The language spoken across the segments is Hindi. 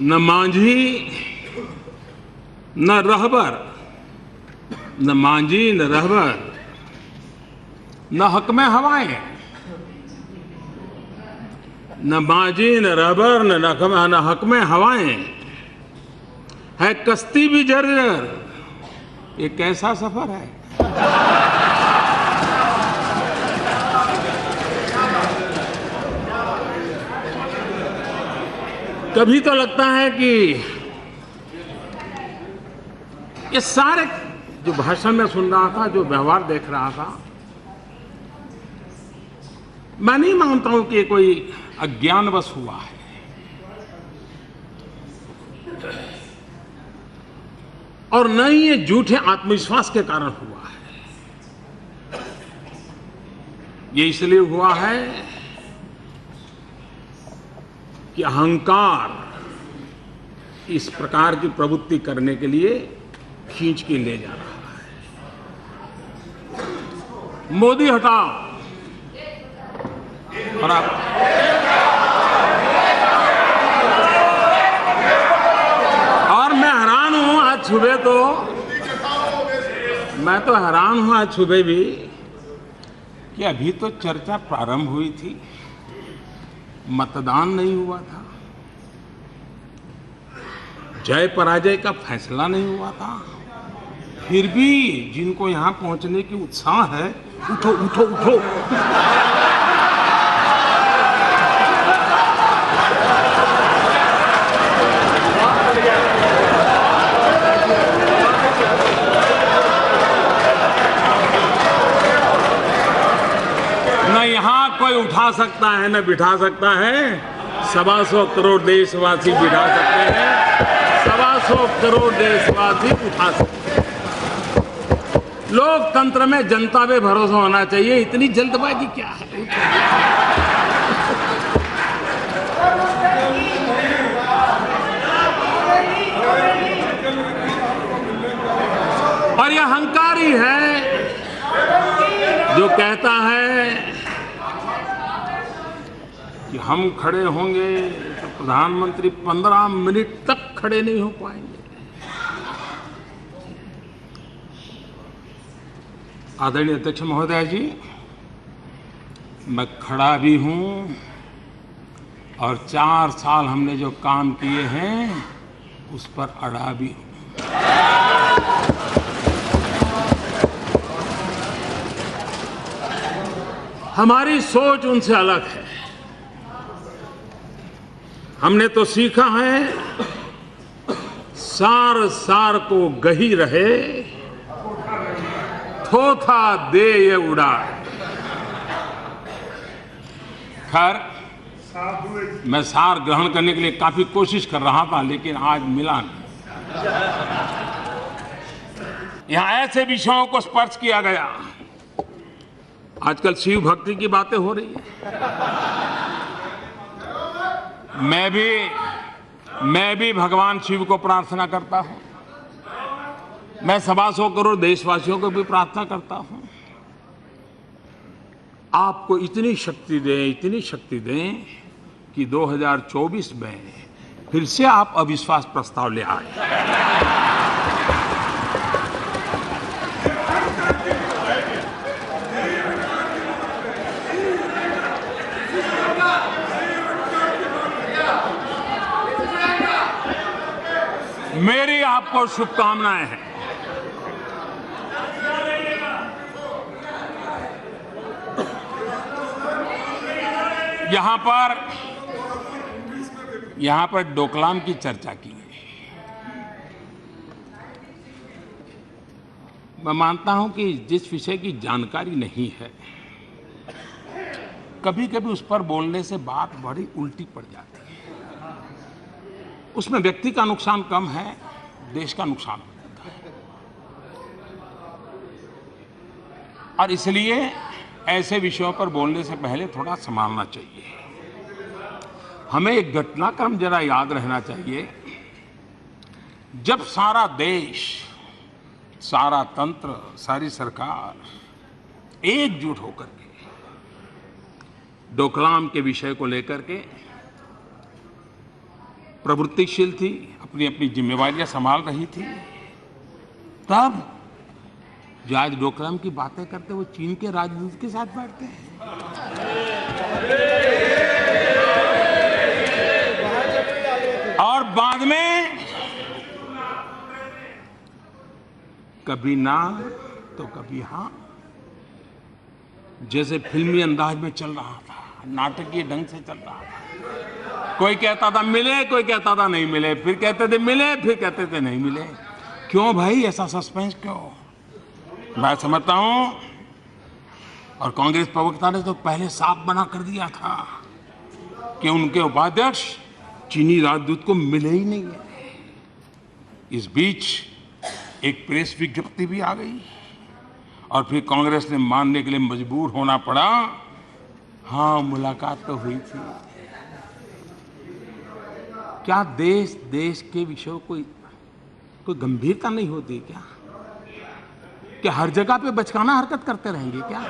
न मांझी न रहबर, न मांझी न रहबर, न हक में हवाएं, न मांझी न रहबर न हक में हवाएं, है कश्ती भी जर्जर, ये कैसा सफर है। कभी तो लगता है कि ये सारे जो भाषण में सुन रहा था, जो व्यवहार देख रहा था, मैं नहीं मानता हूं कि ये कोई अज्ञानवश हुआ है। और न ही ये झूठे आत्मविश्वास के कारण हुआ है। ये इसलिए हुआ है कि अहंकार इस प्रकार की प्रवृत्ति करने के लिए खींच के ले जा रहा है। मोदी हटाओ, और मैं हैरान हूं आज सुबह तो, मैं तो हैरान हूं आज सुबह भी कि अभी तो चर्चा प्रारंभ हुई थी, मतदान नहीं हुआ था, जय पराजय का फैसला नहीं हुआ था, फिर भी जिनको यहां पहुंचने की उत्साह है, उठो उठो उठो। न यहां कोई उठा सकता है न बिठा सकता है, 125 करोड़ देशवासी बिठा सकते हैं, 125 करोड़ देशवासी उठा सकते हैं। लोकतंत्र में जनता पे भरोसा होना चाहिए, इतनी जल्दबाजी क्या है। और यह अहंकारी है जो कहता है कि हम खड़े होंगे तो प्रधानमंत्री 15 मिनट तक खड़े नहीं हो पाएंगे। आदरणीय अध्यक्ष महोदय जी, मैं खड़ा भी हूं और 4 साल हमने जो काम किए हैं उस पर अड़ा भी हूं। हमारी सोच उनसे अलग है। हमने तो सीखा है सार सार को गही रहे, थोथा दे ये उड़ा। खैर, मैं सार ग्रहण करने के लिए काफी कोशिश कर रहा था, लेकिन आज मिला नहीं। यहां ऐसे विषयों को स्पर्श किया गया। आजकल शिव भक्ति की बातें हो रही है। मैं भी भगवान शिव को प्रार्थना करता हूं। मैं 125 करोड़ देशवासियों को भी प्रार्थना करता हूं, आपको इतनी शक्ति दें कि 2024 में फिर से आप अविश्वास प्रस्ताव ले आए। मेरी आपको शुभकामनाएं हैं। यहां पर डोकलाम की चर्चा की गई। मैं मानता हूं कि जिस विषय की जानकारी नहीं है, कभी कभी उस पर बोलने से बात बड़ी उल्टी पड़ जाती है। उसमें व्यक्ति का नुकसान कम है, देश का नुकसान हो जाता है। और इसलिए ऐसे विषयों पर बोलने से पहले थोड़ा संभालना चाहिए। हमें एक घटनाक्रम जरा याद रहना चाहिए। जब सारा देश, सारा तंत्र, सारी सरकार एकजुट होकर के डोकलाम के विषय को लेकर के प्रवृत्तिशील थी, अपनी अपनी जिम्मेवारियां संभाल रही थी, तब जो आज डोकलाम की बातें करते वो चीन के राजदूत के साथ बैठते हैं। और बाद में कभी ना तो कभी हां, जैसे फिल्मी अंदाज में चल रहा था, नाटकीय ढंग से चल रहा था। कोई कहता था मिले, कोई कहता था नहीं मिले, फिर कहते थे मिले, फिर कहते थे नहीं मिले। क्यों भाई ऐसा सस्पेंस क्यों? मैं समझता हूं, और कांग्रेस प्रवक्ता ने तो पहले साफ बना कर दिया था कि उनके उपाध्यक्ष चीनी राजदूत को मिले ही नहीं है। इस बीच एक प्रेस विज्ञप्ति भी आ गई और फिर कांग्रेस ने मानने के लिए मजबूर होना पड़ा, हाँ मुलाकात तो हुई थी। क्या देश के विषयों कोई गंभीरता नहीं होती क्या? क्या हर जगह पे बचकाना हरकत करते रहेंगे क्या?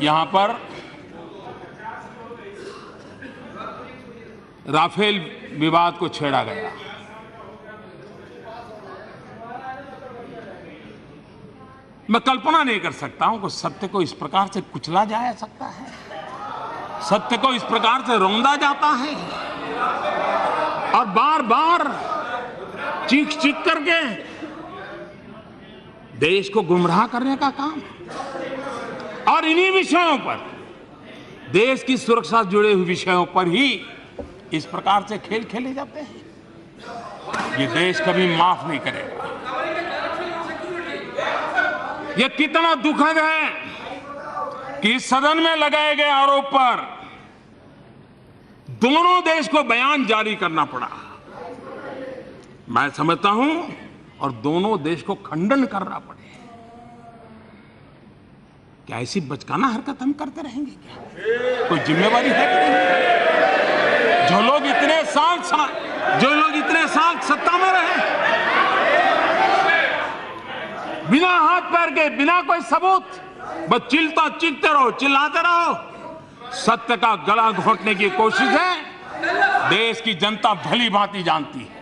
यहां पर राफेल विवाद को छेड़ा गया। मैं कल्पना नहीं कर सकता हूं कि सत्य को इस प्रकार से कुचला जा सकता है, सत्य को इस प्रकार से रौंदा जाता है, और बार बार चीख चीख करके देश को गुमराह करने का काम। और इन्हीं विषयों पर, देश की सुरक्षा से जुड़े हुए विषयों पर ही इस प्रकार से खेल खेले जाते हैं। ये देश कभी माफ नहीं करेगा। ये कितना दुखद है कि इस सदन में लगाए गए आरोप पर दोनों देश को बयान जारी करना पड़ा। मैं समझता हूं, और दोनों देश को खंडन करना पड़े। क्या ऐसी बचकाना हरकत हम करते रहेंगे क्या? कोई जिम्मेवारी है कि नहीं? जो लोग इतने साल सत्ता में रहे, बिना हाथ पैर के, बिना कोई सबूत, बस चीखते रहो, चिल्लाते रहो। सत्य का गला घोंटने की कोशिश है, देश की जनता भली भांति जानती है,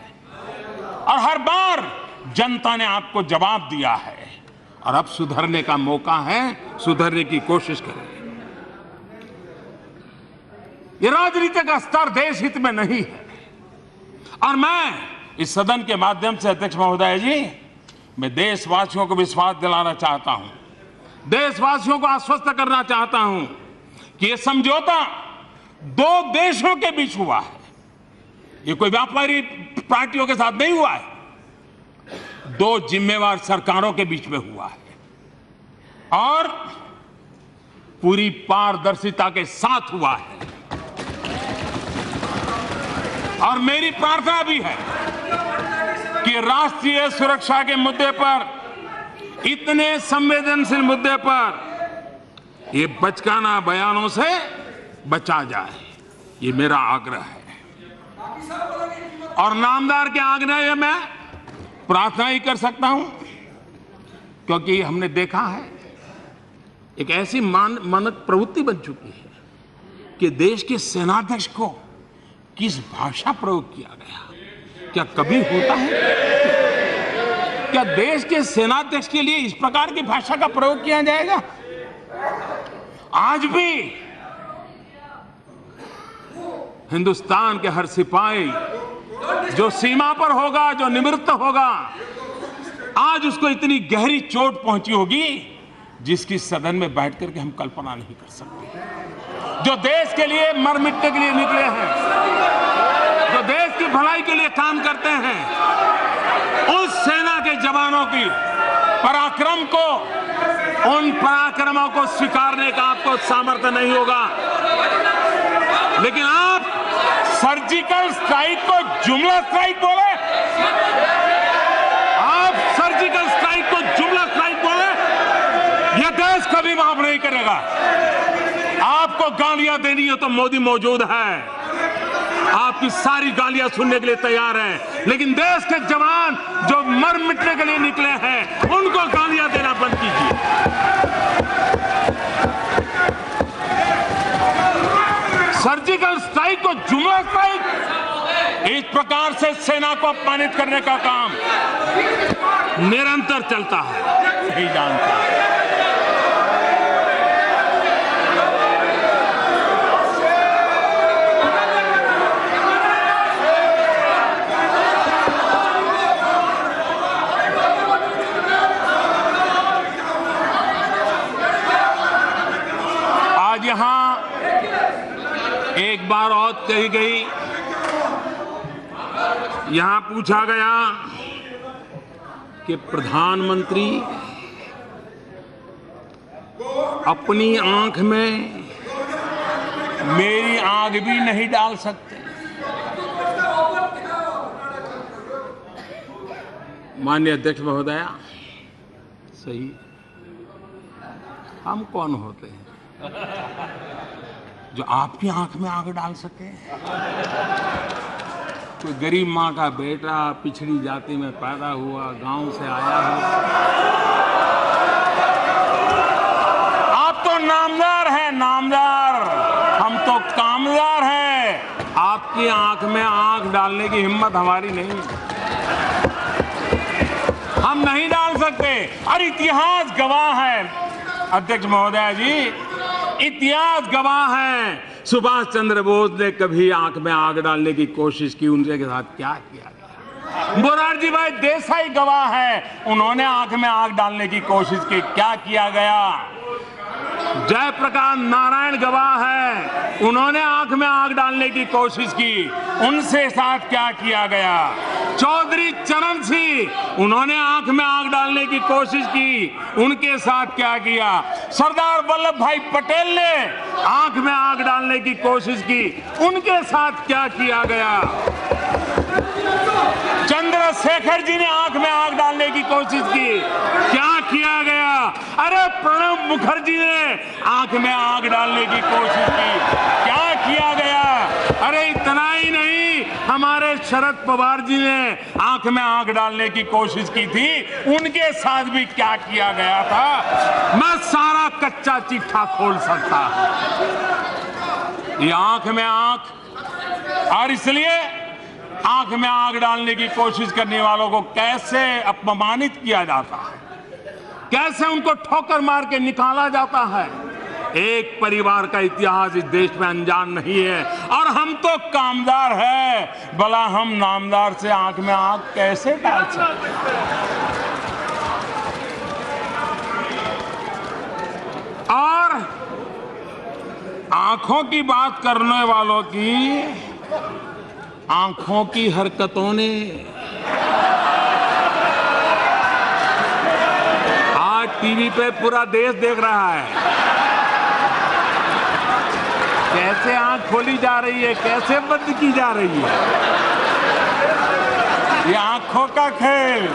और हर बार जनता ने आपको जवाब दिया है, और अब सुधरने का मौका है, सुधरने की कोशिश करें। ये राजनीतिक स्तर देश हित में नहीं है। और मैं इस सदन के माध्यम से अध्यक्ष महोदय जी, मैं देशवासियों को विश्वास दिलाना चाहता हूं, देशवासियों को आश्वस्त करना चाहता हूं कि ये समझौता दो देशों के बीच हुआ है। ये कोई व्यापारी पार्टियों के साथ नहीं हुआ है, दो जिम्मेवार सरकारों के बीच में हुआ है, और पूरी पारदर्शिता के साथ हुआ है। और मेरी प्रार्थना भी है कि राष्ट्रीय सुरक्षा के मुद्दे पर, इतने संवेदनशील मुद्दे पर ये बचकाना बयानों से बचा जाए, ये मेरा आग्रह है। और नामदार के आग्रह में प्रार्थना ही कर सकता हूं, क्योंकि हमने देखा है एक ऐसी मानक प्रवृत्ति बन चुकी है कि देश के सेनाध्यक्ष को किस भाषा प्रयोग किया गया, क्या कभी होता है? क्या देश के सेनाध्यक्ष के लिए इस प्रकार की भाषा का प्रयोग किया जाएगा? आज भी हिंदुस्तान के हर सिपाही जो सीमा पर होगा, जो निवृत्त होगा, आज उसको इतनी गहरी चोट पहुंची होगी जिसकी सदन में बैठ करके हम कल्पना नहीं कर सकते। जो देश के लिए मर मिटने के लिए निकले हैं, जो देश की भलाई के लिए काम करते हैं, उस सेना के जवानों की पराक्रम को, उन पराक्रमों को स्वीकारने का आपको सामर्थ्य नहीं होगा। लेकिन आप सर्जिकल स्ट्राइक को जुमला स्ट्राइक बोले, आप सर्जिकल स्ट्राइक को जुमला स्ट्राइक बोले, यह देश कभी माफ नहीं करेगा। आपको गालियां देनी है तो मोदी मौजूद है, आपकी सारी गालियां सुनने के लिए तैयार है, लेकिन देश के जवान जो मर मिटने के लिए निकले हैं, उनको गालियां देना बंद कीजिए। सर्जिकल स्ट्राइक को जुमला स्ट्राइक, इस प्रकार से सेना को अपमानित करने का काम निरंतर चलता है। नहीं जानता। आज यहां एक बार और कही गई, यहां पूछा गया कि प्रधानमंत्री अपनी आंख में मेरी आंख भी नहीं डाल सकते। माननीय अध्यक्ष महोदया, सही, हम कौन होते हैं जो आपकी आंख में आंख डाल सके? कोई गरीब माँ का बेटा पिछड़ी जाति में पैदा हुआ, गांव से आया हो, आप तो नामदार हैं, नामदार, हम तो कामदार हैं। आपकी आंख में आंख डालने की हिम्मत हमारी नहीं, हम नहीं डाल सकते। और इतिहास गवाह है अध्यक्ष महोदया जी, इतिहास गवाह है, सुभाष चंद्र बोस ने कभी आंख में आग डालने की कोशिश की, उनके साथ क्या किया गया। मोरारजी भाई देसाई गवाह है, उन्होंने आंख में आग डालने की कोशिश की, क्या किया गया। जयप्रकाश नारायण गवाह है, उन्होंने आंख में आग डालने की कोशिश की, उनसे साथ क्या किया गया। चौधरी चरण सिंह, उन्होंने आंख में आग डालने की कोशिश की, उनके साथ क्या किया। सरदार वल्लभ भाई पटेल ने आंख में आग डालने की कोशिश की, उनके साथ क्या किया गया। चंद्रशेखर जी ने आंख में आग डालने की कोशिश की, क्या किया गया। अरे प्रणब मुखर्जी ने आंख में आग डालने की कोशिश की, क्या किया गया। अरे इतना ही नहीं, हमारे शरद पवार जी ने आंख में आग डालने की कोशिश की थी, उनके साथ भी क्या किया गया था। मैं सारा कच्चा चिट्ठा खोल सकता हूं। ये आंख में आंख, और इसलिए आंख में आग डालने की कोशिश करने वालों को कैसे अपमानित किया जाता है, कैसे उनको ठोकर मार के निकाला जाता है। एक परिवार का इतिहास इस देश में अनजान नहीं है, और हम तो कामदार हैं, भला हम नामदार से आंख में आग कैसे डाल सकते हैं। और आंखों की बात करने वालों की आंखों की हरकतों ने आज टीवी पे पूरा देश देख रहा है, कैसे आंख खोली जा रही है, कैसे बंद की जा रही है। ये आंखों का खेल।